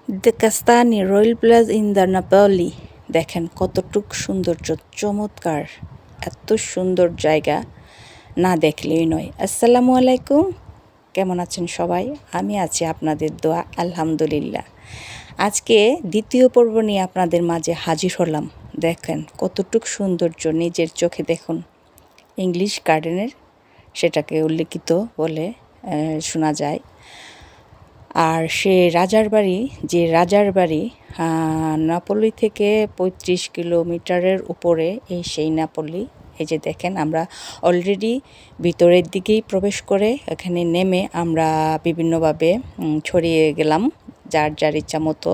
The Kastani royal place in the Nepali. দেখেন কতটুক সৌন্দর্য, চমৎকার, এত সুন্দর জায়গা না দেখলেই নয়। আসসালামু আলাইকুম, কেমন আছেন সবাই? আমি আছি আপনাদের দোয়া, আলহামদুলিল্লাহ। আজকে দ্বিতীয় পর্ব নিয়ে আপনাদের মাঝে হাজির হলাম। দেখেন কতটুক সৌন্দর্য, নিজের চোখে দেখুন। ইংলিশ গার্ডেনের সেটাকে উল্লেখিত বলে শোনা যায়। আর সে রাজার বাড়ি নাপোলি থেকে ৩৫ কিলোমিটারের উপরে সেই নাপোলি। এই যে দেখেন, আমরা অলরেডি ভিতরের দিকেই প্রবেশ করে এখানে নেমে আমরা বিভিন্নভাবে ছড়িয়ে গেলাম, যার যার ইচ্ছা মতো,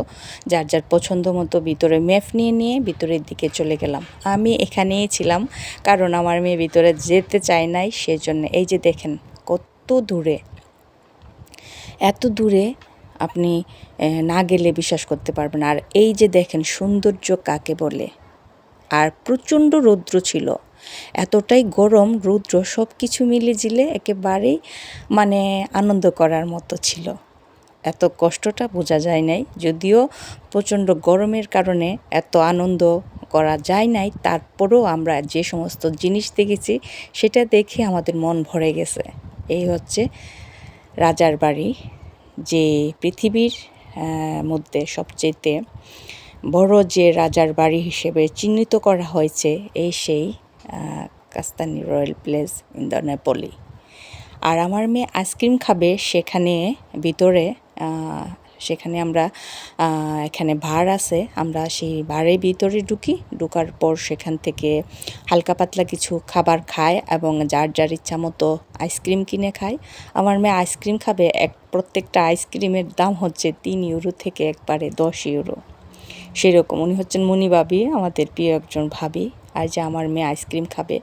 যার যার পছন্দ মতো ভিতরে ম্যাপ নিয়ে ভিতরের দিকে চলে গেলাম। আমি এখানেই ছিলাম, কারণ আমার মেয়ে ভিতরে যেতে চায় নাই, সেজন্য। এই যে দেখেন কত দূরে, এত দূরে আপনি না গেলে বিশ্বাস করতে পারবেন। আর এই যে দেখেন সৌন্দর্য কাকে বলে। আর প্রচণ্ড রৌদ্র ছিল, এতটাই গরম, রৌদ্র, সব কিছু মিলেঝিলে একেবারেই আনন্দ করার মতো ছিল। এত কষ্টটা বোঝা যায় নাই, যদিও প্রচণ্ড গরমের কারণে এত আনন্দ করা যায় নাই। তারপরেও আমরা যে সমস্ত জিনিস দেখেছি সেটা দেখে আমাদের মন ভরে গেছে। এই হচ্ছে রাজার বাড়ি, যে পৃথিবীর মধ্যে সবচেয়ে বড় যে রাজার বাড়ি হিসেবে চিহ্নিত করা হয়েছে সেই Kastani royal place in the Nepali. আর আমার মেয়ে আইসক্রিম খাবে সেখানে ভিতরে। সেখানে আমরা এখানে বার আছে, আমরা সেই বারের ভিতরে ঢুকার পর সেখান থেকে হালকা পাতলা কিছু খাবার খায় এবং যার যার ইচ্ছা মতো আইসক্রিম কিনে খায়। আমার মেয়ে আইসক্রিম খাবে, প্রত্যেকটা আইসক্রিমের দাম হচ্ছে 3 ইউরো থেকে একবারে 10 ইউরো, সেরকম। উনি হচ্ছেন মনি ভাবি, আমাদের প্রিয় একজন ভাবি। আর যে আমার মেয়ে আইসক্রিম খাবে।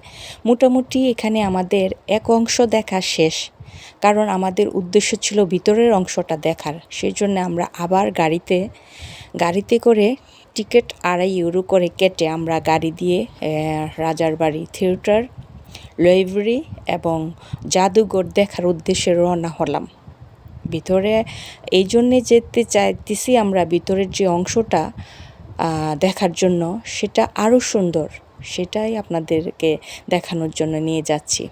মোটামুটি এখানে আমাদের এক অংশ দেখা শেষ, কারণ আমাদের উদ্দেশ্য ছিল ভিতরের অংশটা দেখার। সেই জন্য আমরা আবার গাড়িতে করে টিকিট 2.5 ইউরো করে কেটে আমরা গাড়ি দিয়ে রাজার বাড়ি, থিয়েটার, লাইব্রেরি এবং জাদুঘর দেখার উদ্দেশ্যে রওনা হলাম। ভিতরে এই জন্যে যেতে চাইতেছি আমরা, ভিতরের যে অংশটা দেখার জন্য, সেটা আরও সুন্দর, সেটাই আপনাদেরকে দেখানোর জন্য নিয়ে যাচ্ছি।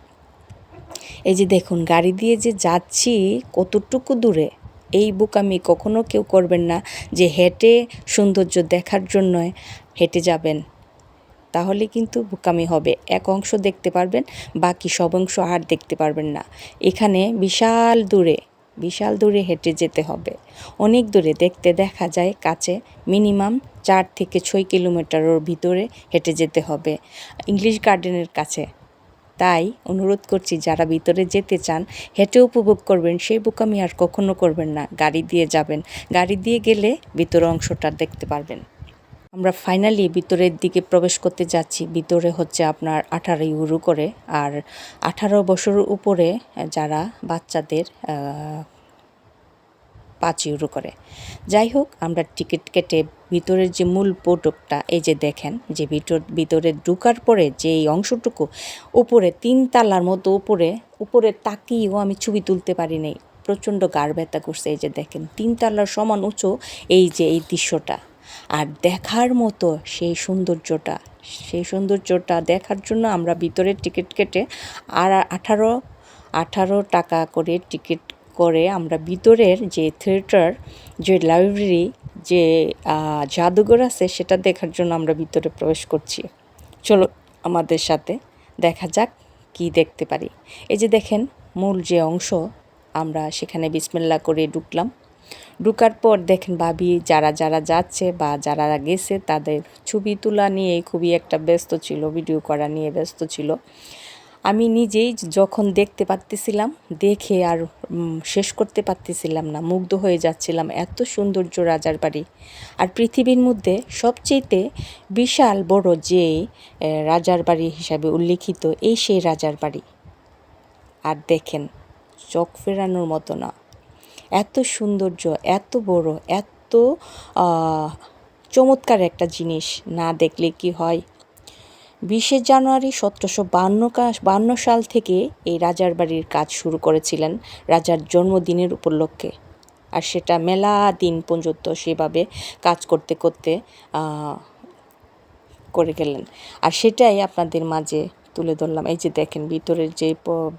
এই যে দেখুন, গাড়ি দিয়ে যে যাচ্ছি কতটুকু দূরে, এই বোকামি কখনো কেউ করবেন না যে হেঁটে সৌন্দর্য দেখার জন্য হেঁটে যাবেন, তাহলে কিন্তু বোকামি হবে। এক অংশ দেখতে পারবেন, বাকি সব অংশ আর দেখতে পারবেন না। এখানে বিশাল দূরে হেঁটে যেতে হবে, অনেক দূরে। দেখা যায় কাছে, মিনিমাম 4 থেকে 6 কিলোমিটারের ভিতরে হেঁটে যেতে হবে ইংলিশ গার্ডেনের কাছে। তাই অনুরোধ করছি, যারা ভিতরে যেতে চান, হেঁটে উপভোগ করবেন, সেই বোকামি আর কখনো করবেন না। গাড়ি দিয়ে যাবেন, গাড়ি দিয়ে গেলে ভিতরের অংশটা দেখতে পারবেন। আমরা ফাইনালি ভিতরের দিকে প্রবেশ করতে যাচ্ছি। ভিতরে হচ্ছে আপনার 18 ইউরো করে, আর 18 বছরের উপরে যারা বাচ্চাদের 5 ইউরো করে। যাই হোক, আমরা টিকিট কেটে ভিতরের যে মূল ফটকটা, এই যে দেখেন, যে ভিতরে ঢুকার পরে যে এই অংশটুকু উপরে 3 তলার মতো, উপরে তাকিয়েও আমি ছবি তুলতে পারি নাই, প্রচণ্ড গাড় ব্যথা করছে। এই যে দেখেন 3 তলার সমান উঁচু এই দৃশ্যটা, আর দেখার মতো সেই সৌন্দর্যটা দেখার জন্য আমরা ভিতরের টিকিট কেটে আর 18 টাকা করে টিকিট করে আমরা ভিতরের যে থিয়েটার, যে লাইব্রেরি, যে জাদুঘর আছে, সেটা দেখার জন্য আমরা ভিতরে প্রবেশ করছি। চলো আমাদের সাথে দেখা যাক কি দেখতে পারি। এই যে দেখেন মূল যে অংশ, আমরা সেখানে বিসমিল্লাহ করে ঢুকার পর দেখেন ভাবি যারা যাচ্ছে বা যারা গেছে তাদের ছবি তোলা নিয়ে খুবই একটা ব্যস্ত ছিল, ভিডিও করা নিয়ে ব্যস্ত ছিল। আমি নিজেই যখন দেখতে পারতেছিলাম, দেখে আর শেষ করতে পারতেছিলাম না, মুগ্ধ হয়ে যাচ্ছিলাম। এত সৌন্দর্য রাজার বাড়ি। আর পৃথিবীর মধ্যে সবচেয়ে বিশাল বড় যে রাজার বাড়ি হিসাবে উল্লেখিত সেই রাজার বাড়ি। আর দেখেন, চোখ ফেরানোর মতো না, এত সৌন্দর্য, এত বড়, এত চমৎকার একটা জিনিস না দেখলে কি হয়। 20 জানুয়ারি 1752 সাল থেকে এই রাজার বাড়ির কাজ শুরু করেছিলেন রাজার জন্মদিনের উপলক্ষে। আর সেটা মেলা দিন পর্যন্ত সেভাবে কাজ করতে করতে করে গেলেন। আর সেটাই আপনাদের মাঝে তুলে ধরলাম। এই যে দেখেন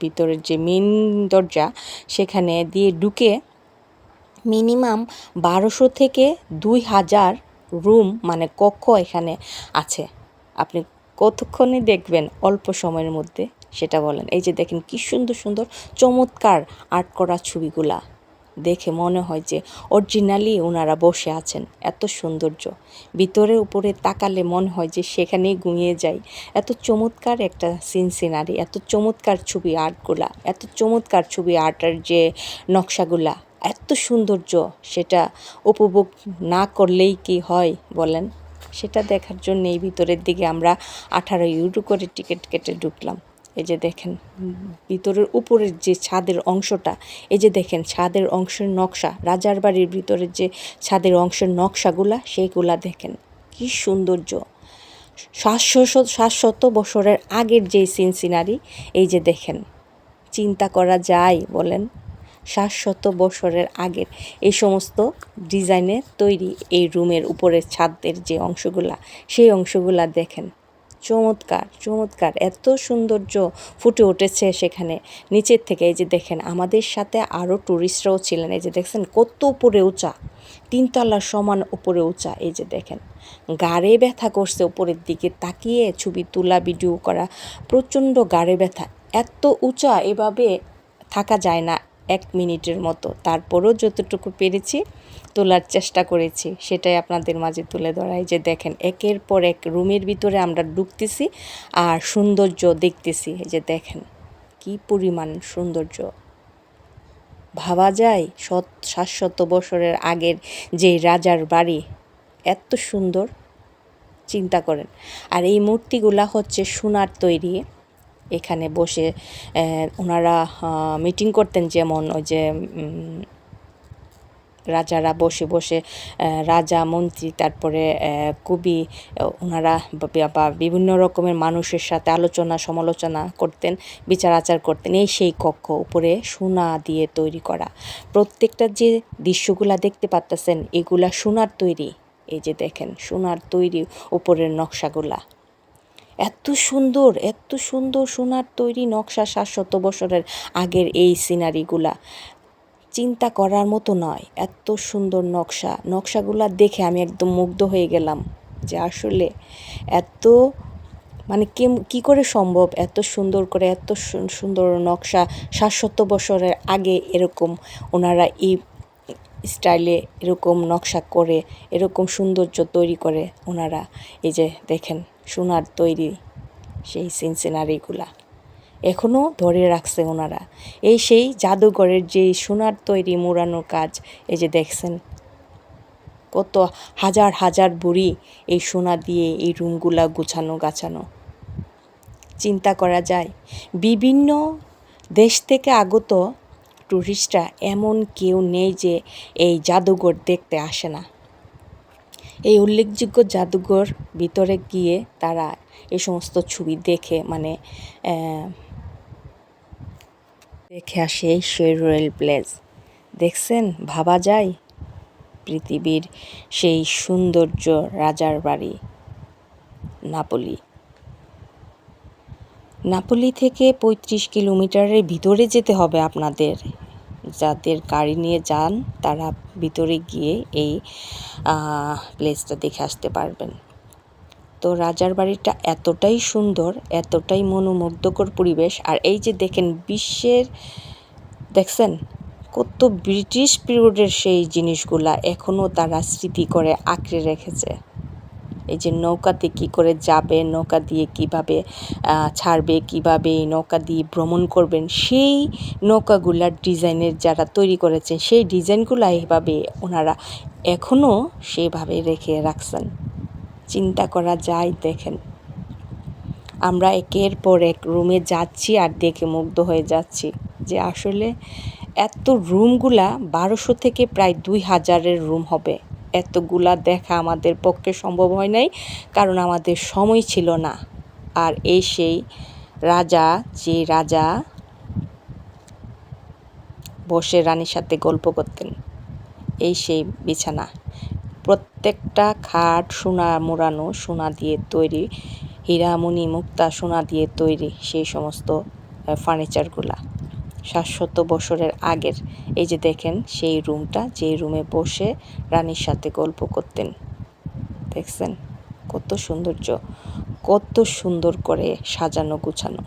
ভিতরের যে মেন দরজা, সেখানে দিয়ে ঢুকে মিনিমাম 1200 থেকে 2000 রুম মানে কক্ষ এখানে আছে। আপনি কতক্ষণে দেখবেন অল্প সময়ের মধ্যে সেটা বলেন। এই যে দেখেন কি সুন্দর সুন্দর চমৎকার আর্ট করা ছবিগুলা, দেখে মনে হয় যে অরিজিনালি ওনারা বসে আছেন। এত সৌন্দর্য, ভিতরে উপরে তাকালে মনে হয় যে সেখানেই ঘুমিয়ে যাই। এত চমৎকার একটা সিনারি, এত চমৎকার ছবি আর্টগুলা, এত চমৎকার ছবি আর্টের যে নকশাগুলা, এত সৌন্দর্য, সেটা উপভোগ না করলেই কি হয় বলেন। সেটা দেখার জন্য এই ভিতরের দিকে আমরা 18 ইউরো করে টিকিট কেটে ঢুকলাম। এই যে দেখেন ভিতরের উপরের যে ছাদের অংশটা, এই যে দেখেন ছাদের অংশের নকশা, রাজার বাড়ির ভিতরের যে ছাদের অংশের নকশাগুলা, সেইগুলা দেখেন কি সৌন্দর্য। 700 বছরের আগের যে সিনারি, এই যে দেখেন, চিন্তা করা যায় বলেন? 700 বছরের আগের এই সমস্ত ডিজাইনে তৈরি এই রুমের উপরের ছাদের যে অংশগুলা, সেই অংশগুলা দেখেন চমৎকার চমৎকার, এত সৌন্দর্য ফুটে উঠেছে সেখানে নিচের থেকে। এই যে দেখেন আমাদের সাথে আরও ট্যুরিস্টরাও ছিলেন। এই যে দেখছেন কত উপরে উঁচা, 3 তলার সমান উপরে উঁচা। এই যে দেখেন গাড়ে ব্যথা করছে উপরের দিকে তাকিয়ে ছবি তোলা ভিডিও করা, প্রচণ্ড গাড়ে ব্যথা। এত উঁচা এভাবে থাকা যায় না 1 মিনিটের মতো, তারপরও যতটুকু পেরেছি তোলার চেষ্টা করেছি, সেটাই আপনাদের মাঝে তুলে ধরাই। যে দেখেন একের পর এক রুমের ভিতরে আমরা ঢুকতেছি আর সৌন্দর্য দেখতেছি। এই যে দেখেন কি পরিমাণ সৌন্দর্য, ভাবা যায় 700 বছরের আগের যে রাজার বাড়ি এত সুন্দর, চিন্তা করেন। আর এই মূর্তিগুলা হচ্ছে সোনার তৈরি। এখানে বসে ওনারা মিটিং করতেন, যেমন ওই যে রাজারা বসে বসে রাজা মন্ত্রী তারপরে কবি ওনারা বা বিভিন্ন রকমের মানুষের সাথে আলোচনা সমালোচনা করতেন, বিচার আচার করতেন। এই সেই কক্ষ উপরে সোনা দিয়ে তৈরি করা, প্রত্যেকটা যে দৃশ্যগুলা দেখতে পাচ্ছেন এগুলা সোনার তৈরি। এই যে দেখেন সোনার তৈরি উপরের নকশাগুলা, এত সুন্দর এত সুন্দর সোনার তৈরি নকশা। 700 বছরের আগের এই সিনারিগুলা চিন্তা করার মতো নয়, এত সুন্দর নকশাগুলা দেখে আমি একদম মুগ্ধ হয়ে গেলাম যে আসলে এত মানে কি করে সম্ভব এত সুন্দর করে এত সুন্দর নকশা 700 বছরের আগে এরকম ওনারা এই স্টাইলে এরকম নকশা করে এরকম সৌন্দর্য তৈরি করে ওনারা। এই যে দেখেন সোনার তৈরি সেই সিনারিগুলা এখনও ধরে রাখছে ওনারা। এই সেই জাদুঘরের যে সোনার তৈরি মোড়ানো কাজ, এই যে দেখছেন কত হাজার হাজার বুড়ি এই সোনা দিয়ে এই রুমগুলা গুছানো গাছানো। চিন্তা করা যায় বিভিন্ন দেশ থেকে আগত টুরিস্টরা এমন কেউ নেই যে এই জাদুঘর দেখতে আসে না। এই উল্লেখযোগ্য জাদুঘর ভিতরে গিয়ে তারা এই সমস্ত ছবি দেখে মানে দেখে আসে। সেই রয়্যাল প্লেস দেখছেন, ভাবা যায় পৃথিবীর সেই সৌন্দর্য রাজার বাড়ি নাপোলি থেকে 35 কিলোমিটারের ভিতরে যেতে হবে আপনাদের। যাদের গাড়ি নিয়ে যান তারা ভিতরে গিয়ে এই প্লেসটা দেখে আসতে পারবেন। তো রাজার বাড়িটা এতটাই সুন্দর, এতটাই মনোমুগ্ধকর পরিবেশ। আর এই যে দেখেন বিশ্বের দেখছেন কত ব্রিটিশ পিরিয়ডের সেই জিনিসগুলা এখনও তারা স্মৃতি করে আঁকড়ে রেখেছে। এই যে নৌকাতে কি করে যাবে, নৌকা দিয়ে কিভাবে ছাড়বে, কিভাবে এই নৌকা দিয়ে ভ্রমণ করবেন, সেই নৌকাগুলার ডিজাইনের যারা তৈরি করেছে সেই ডিজাইনগুলো এইভাবে ওনারা এখনও সেভাবে রেখে রাখছেন। চিন্তা করা যায়। দেখেন আমরা একের পর এক রুমে যাচ্ছি আর দেখে মুগ্ধ হয়ে যাচ্ছি যে আসলে এত রুমগুলা 1200 থেকে প্রায় 2000-এর রুম হবে। এতগুলা দেখা আমাদের পক্ষে সম্ভব হয় নাই, কারণ আমাদের সময় ছিল না। আর এই সেই রাজা বসে রানীর সাথে গল্প করতেন। এই সেই বিছানা। প্রত্যেকটা খাট সোনা মোড়ানো, সোনা দিয়ে তৈরি, হীরামণি মুক্তা সোনা দিয়ে তৈরি সেই সমস্ত ফার্নিচারগুলা 700 বছরের আগের। এই যে দেখেন সেই রুমটা, যেই রুমে বসে রানীর সাথে গল্প করতেন। দেখছেন কত সৌন্দর্য, কত সুন্দর করে সাজানো গুছানো।